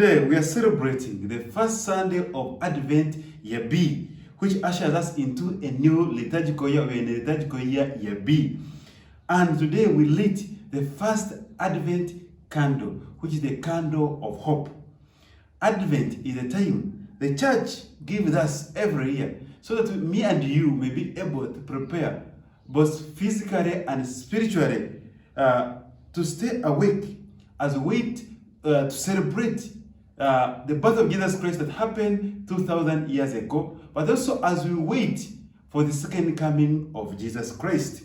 today we are celebrating the first Sunday of Advent, year B, which ushers us into a new liturgical year, in the liturgical year B. And today we lit the first Advent candle, which is the candle of hope. Advent is a time the church gives us every year so that me and you may be able to prepare both physically and spiritually to stay awake as we wait to celebrate the birth of Jesus Christ that happened 2,000 years ago, but also as we wait for the second coming of Jesus Christ.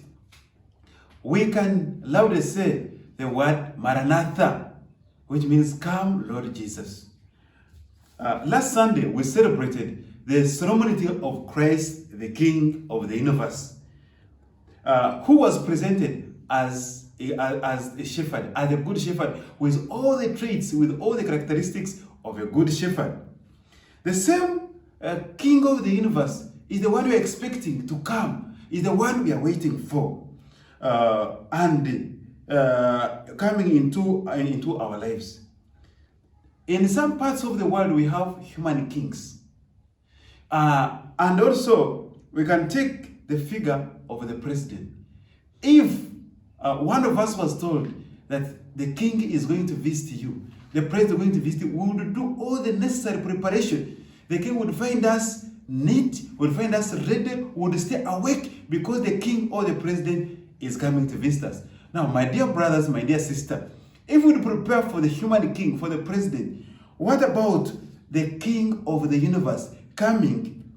We can loudly say the word Maranatha, which means come, Lord Jesus. Last Sunday, we celebrated the solemnity of Christ, the King of the universe, who was presented as a shepherd, as a good shepherd, with all the traits, with all the characteristics of a good shepherd. The same King of the universe is the one we are expecting to come, is the one we are waiting for, and coming into our lives. In some parts of the world, we have human kings. And also, we can take the figure of the president. If one of us was told that the king is going to visit you, the president is going to visit you, we would do all the necessary preparation. The king would find us neat, would find us ready, would stay awake because the king or the president is coming to visit us. Now, my dear brothers, my dear sister, if we prepare for the human king, for the president, what about the king of the universe coming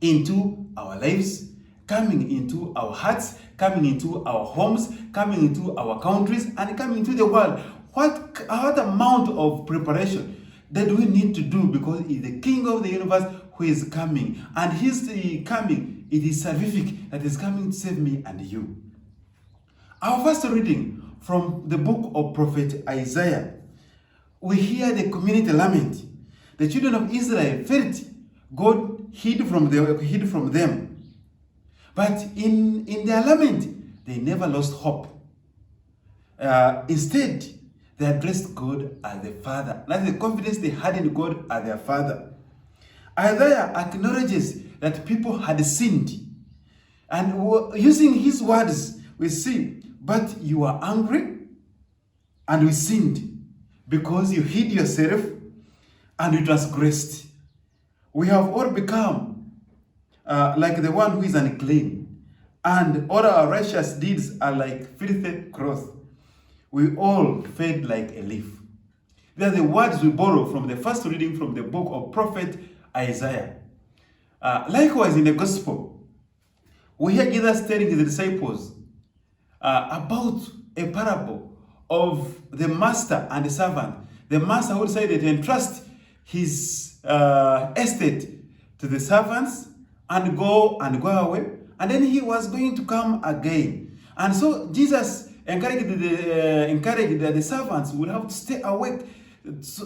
into our lives, coming into our hearts, coming into our homes, coming into our countries, and coming into the world? What amount of preparation that we need to do, because it's the King of the universe who is coming, and his coming, it is salvific, that is coming to save me and you. Our first reading from the book of Prophet Isaiah, we hear the community lament. The children of Israel felt God hid from them. But in their lament, they never lost hope. Instead, they addressed God as the Father. That's the confidence they had in God as their Father. Isaiah acknowledges that people had sinned. And using his words, we see, but you are angry and we sinned because you hid yourself and you transgressed. We have all become like the one who is unclean, and all our righteous deeds are like filthy cloth. We all fade like a leaf. They are the words we borrow from the first reading from the book of Prophet Isaiah. Likewise, in the gospel, we hear Jesus telling his disciples about a parable of the master and the servant. The master who decided to entrust his estate to the servants and go away, and then he was going to come again. And so Jesus encouraged the servants would have to stay awake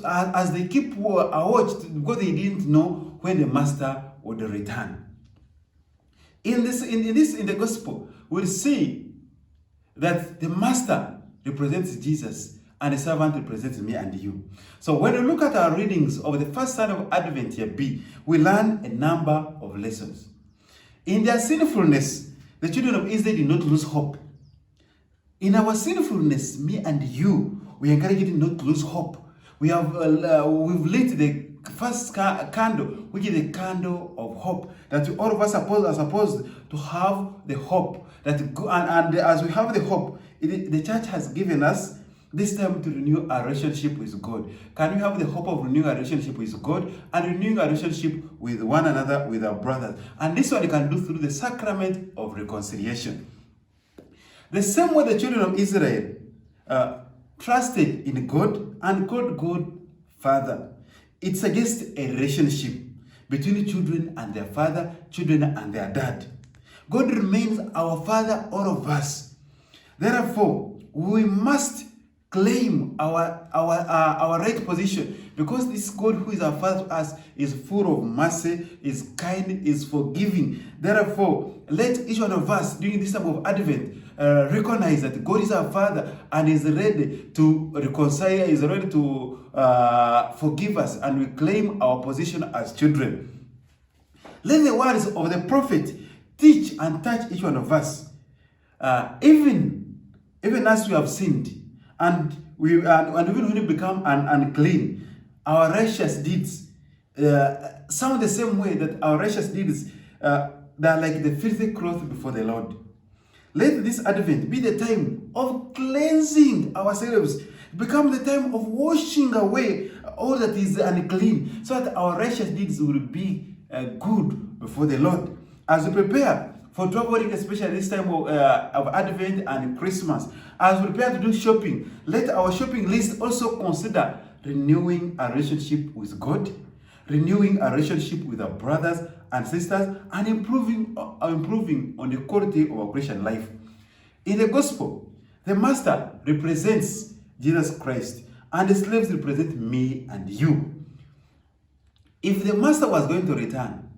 as they keep a watch, because they didn't know when the master would return. In the gospel, we'll see that the master represents Jesus and the servant represents me and you. So when we look at our readings of the first Sunday of Advent, year B, we learn a number of lessons. In their sinfulness, the children of Israel did not lose hope. In our sinfulness, me and you, we are encouraged not to lose hope. We've lit the first candle, which is the candle of hope, that all of us are supposed to have the hope. And as we have the hope, the church has given us this time to renew our relationship with God. Can we have the hope of renewing our relationship with God and renewing our relationship with one another, with our brothers? And this one you can do through the sacrament of reconciliation. The same way the children of Israel trusted in God and called God Father. It suggests a relationship between children and their father, children and their dad. God remains our Father, all of us. Therefore, we must claim our right position, because this God who is our Father to us is full of mercy, is kind, is forgiving. Therefore, let each one of us during this time of Advent recognize that God is our Father and is ready to reconcile, is ready to forgive us, and we claim our position as children. Let the words of the prophet teach and touch each one of us. Even as we have sinned, and even when we become unclean, our righteous deeds sound the same way, that our righteous deeds they are like the filthy cloth before the Lord. Let this Advent be the time of cleansing ourselves, become the time of washing away all that is unclean, so that our righteous deeds will be good before the Lord. As we prepare for traveling, especially this time of Advent and Christmas, as we prepare to do shopping, let our shopping list also consider renewing our relationship with God, renewing our relationship with our brothers and sisters, and improving on the quality of our Christian life. In the gospel, the master represents Jesus Christ, and the slaves represent me and you. If the master was going to return,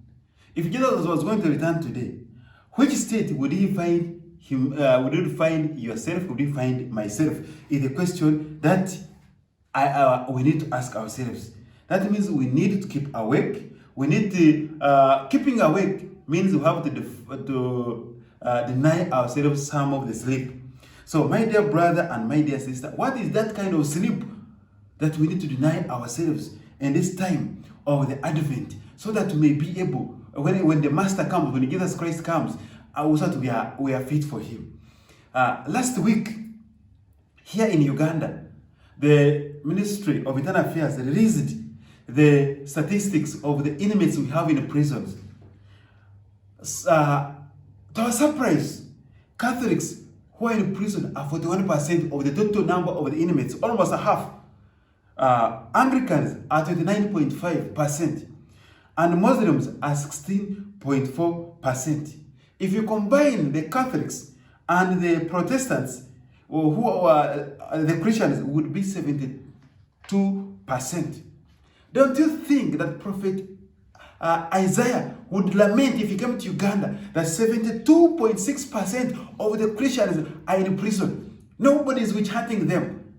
if Jesus was going to return today, which state would he find him? Would you find yourself? Would you find myself? Is the question that we need to ask ourselves. That means we need to keep awake. We need to, keeping awake means we have to deny ourselves some of the sleep. So my dear brother and my dear sister, what is that kind of sleep that we need to deny ourselves in this time of the Advent, so that we may be able, when the Master comes, when Jesus Christ comes, also we are fit for him. Last week, here in Uganda, the Ministry of Internal Affairs released the statistics of the inmates we have in the prisons. To our surprise, Catholics who are in prison are 41% of the total number of the inmates, almost a half. Anglicans are 29.5%, and Muslims are 16.4%. If you combine the Catholics and the Protestants, who are the Christians, would be 72%. Don't you think that Prophet Isaiah would lament if he came to Uganda that 72.6% of the Christians are in prison? Nobody is witch hunting them.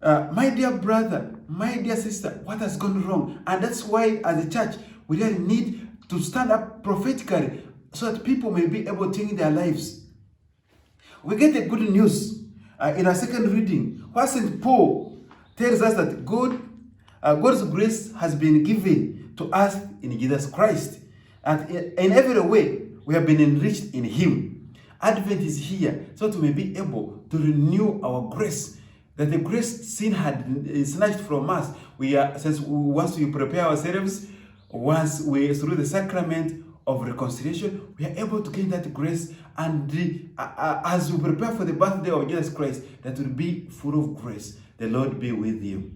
My dear brother, my dear sister, what has gone wrong? And that's why, as a church, we really need to stand up prophetically so that people may be able to change their lives. We get the good news in our second reading, where St. Paul tells us that God's grace has been given to us in Jesus Christ. And in every way, we have been enriched in him. Advent is here so that we may be able to renew our grace, that the grace sin had snatched from us. Once we prepare ourselves, once we through the sacrament of reconciliation, we are able to gain that grace, and as we prepare for the birthday of Jesus Christ, that will be full of grace. The Lord be with you.